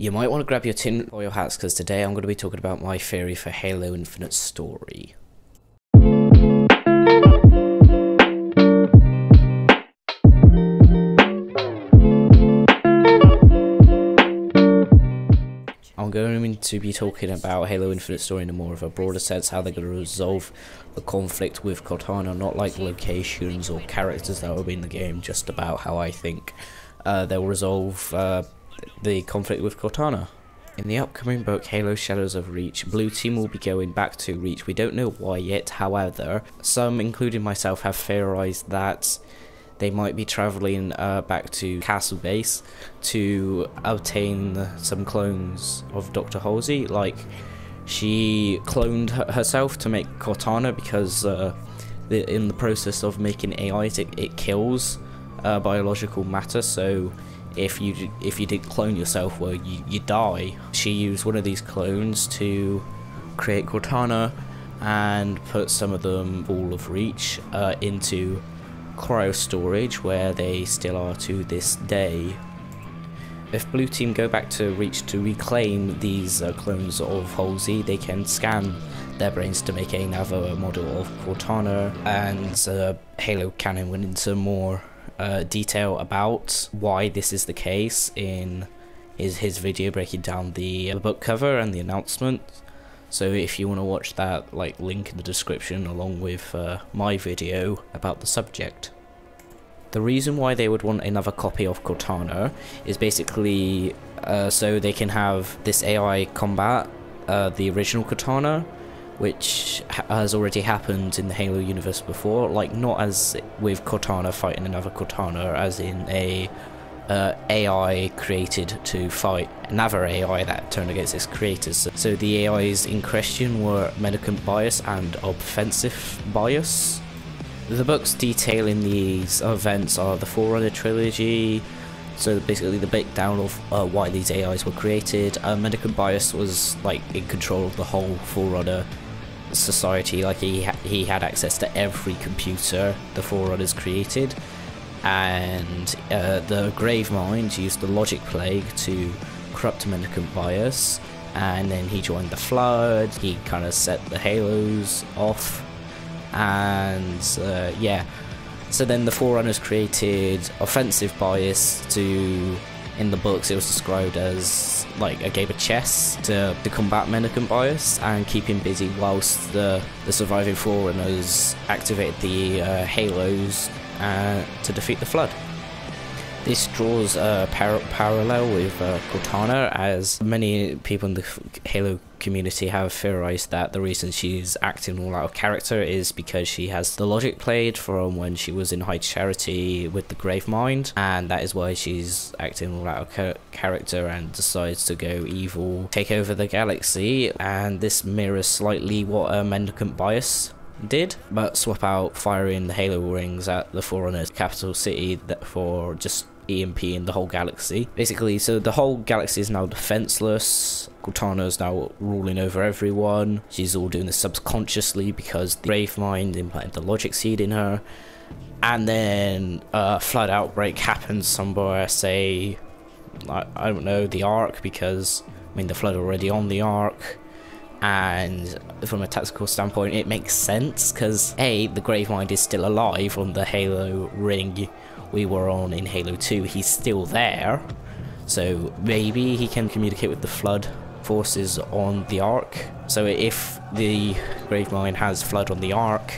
You might want to grab your tinfoil hats because today I'm going to be talking about my theory for Halo Infinite story. I'm going to be talking about Halo Infinite story in a more of a broader sense, how they're going to resolve the conflict with Cortana, not like locations or characters that will be in the game, just about how I think they'll resolve the conflict with Cortana. In the upcoming book, Halo Shadows of Reach, Blue Team will be going back to Reach. We don't know why yet, however, some, including myself, have theorized that they might be traveling back to Castle Base to obtain some clones of Dr. Halsey. Like, she cloned herself to make Cortana because in the process of making AIs, it kills biological matter, so if you did clone yourself, well, you die. She used one of these clones to create Cortana and put some of them all of Reach into cryo storage, where they still are to this day. If Blue Team go back to Reach to reclaim these clones of Halsey, they can scan their brains to make another model of Cortana, and Halo Canon went into more detail about why this is the case in his video breaking down the book cover and the announcement. So if you want to watch that, like, link in the description along with my video about the subject. The reason why they would want another copy of Cortana is basically so they can have this AI combat the original Cortana, which has already happened in the Halo universe before, like not as with Cortana fighting another Cortana, as in a AI created to fight another AI that turned against its creators. So the AIs in question were Medicant Bias and Offensive Bias. The books detailing these events are the Forerunner trilogy, so basically the breakdown of why these AIs were created. Medicant Bias was like in control of the whole Forerunner society, like he had access to every computer the Forerunners created, and the Gravemind used the Logic Plague to corrupt Medicant Bias, and then he joined the Flood. He kind of set the Halos off, and yeah, so then the Forerunners created Offensive Bias to, in the books it was described as like a game of chess to combat Medicant Bias and keep him busy whilst the surviving Forerunners activated the Halos to defeat the Flood. This draws a parallel with Cortana, as many people in the Halo community have theorized that the reason she's acting all out of character is because she has the Logic played from when she was in High Charity with the Gravemind, and that is why she's acting all out of character and decides to go evil, take over the galaxy. And this mirrors slightly what Mendicant Bias did, but swap out firing the Halo rings at the Forerunners' capital city for just EMPing the whole galaxy. Basically, so the whole galaxy is now defenseless. Cortana's now ruling over everyone. She's all doing this subconsciously because the Gravemind implanted the Logic Seed in her. And then a flood outbreak happens somewhere, say, I don't know, the Ark, because, I mean, the Flood are already on the Ark. And from a tactical standpoint, it makes sense, because A, the Gravemind is still alive on the Halo ring we were on in Halo 2. He's still there, so maybe he can communicate with the Flood forces on the Ark. So if the Gravemind has Flood on the Ark,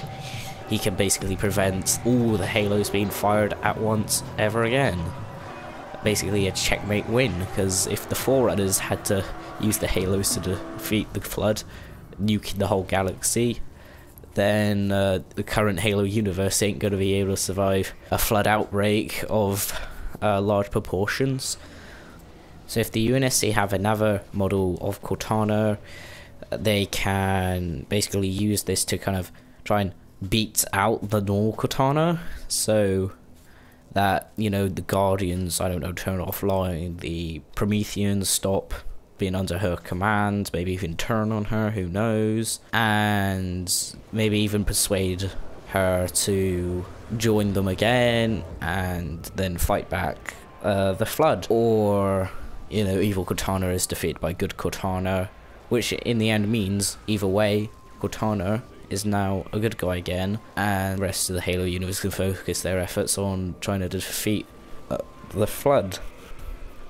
he can basically prevent all the Halos being fired at once ever again. Basically a checkmate win, because if the Forerunners had to use the Halos to defeat the Flood, nuking the whole galaxy, then the current Halo universe ain't going to be able to survive a Flood outbreak of large proportions. So if the UNSC have another model of Cortana, they can basically use this to kind of try and beat out the normal Cortana, so that, you know, the Guardians, I don't know, turn offline, the Prometheans stop being under her command, maybe even turn on her, who knows, and maybe even persuade her to join them again and then fight back the Flood. Or you know, evil Cortana is defeated by good Cortana, which in the end means, either way, Cortana is now a good guy again, and the rest of the Halo universe can focus their efforts on trying to defeat the Flood.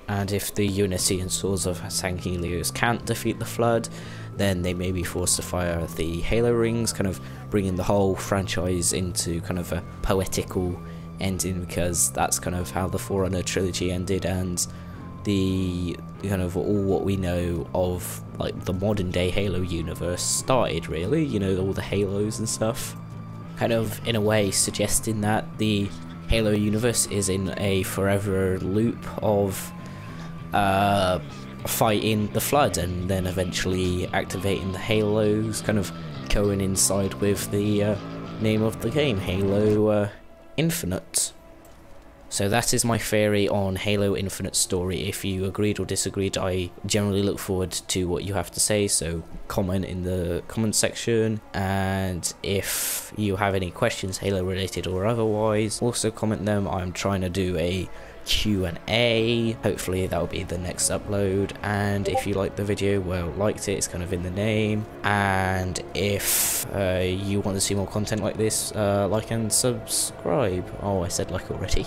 And if the Unity and Swords of San Helios can't defeat the Flood, then they may be forced to fire the Halo rings, kind of bringing the whole franchise into kind of a poetical ending, because that's kind of how the Forerunner trilogy ended, and the kind of all what we know of like the modern day Halo universe started, really, you know, all the Halos and stuff, kind of in a way suggesting that the Halo universe is in a forever loop of fighting the Flood and then eventually activating the Halos, kind of coincide with the name of the game, Halo Infinite. So that is my theory on Halo Infinite story. If you agreed or disagreed, I generally look forward to what you have to say, so comment in the comment section, and if you have any questions, Halo related or otherwise, also comment them. I'm trying to do a Q&A, hopefully that'll be the next upload, and if you liked the video, well, liked it, it's kind of in the name, and if you want to see more content like this, like and subscribe. Oh, I said like already.